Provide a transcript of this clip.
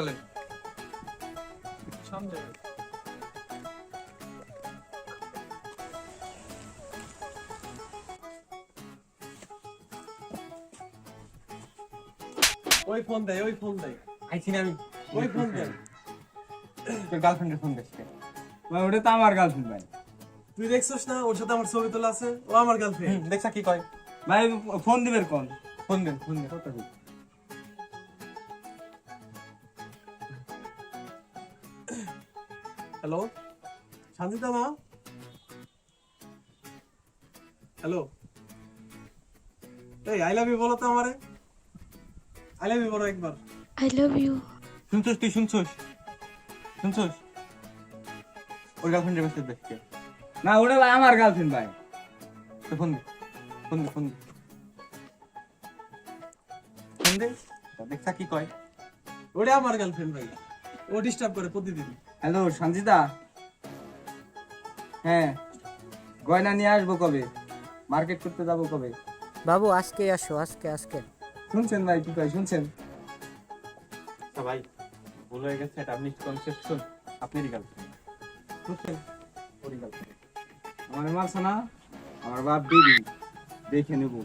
চলেন সামনে। ওই ফোন দেয়, ওই ফোন দেয়। আইছি না আমি। ওই ফোন দেয়। তোর গার্লফ্রেন্ডের ফোন দেখছে ভাই, ওটা তো আমার গার্লফ্রেন্ড ভাই। তুই দেখছস না ওর সাথে আমার ছবি তোলা আছে? ও আমার গার্লফ্রেন্ড। দেখছা কি কয় ভাই? ফোন দিবেন কোন? ফোন দেন, ফোন দেন। কত দিন? হ্যালো শান্তিতা মা, হ্যালো। এই আই লাভ ইউ বলো তো আমারে। আই লাভ ইউ বলো একবার। I love you. শুনছস? তুই শুনছস? শুনছস? ওর গার্লফ্রেন্ডের মেসেজ দেখছে না? ওটা ভাই আমার গার্লফ্রেন্ড ভাই। তো ফোন দে, ফোন দে, ফোন দে, ফোন দে। দেখছা কি কয়? ওটা আমার গার্লফ্রেন্ড ভাই, ও ডিস্টার্ব করে প্রতিদিন। হ্যালো সঞ্জিতা, হ্যাঁ গয়না নিয়ে আসবো কবে? মার্কেট করতে যাবো কবে? বাবু আজকে আসো, আজকে। শুনছেন ভাই কি কয়? শুনছেন? ভাই ভুল হয়ে গেছে, এটা আপনি কনসেপশন আপনারই গার্লফ্রেন্ড। বুঝছেন? ওরই গার্লফ্রেন্ড। আমার মারছে না, আমার বাপ দিদি দেখে নেবো।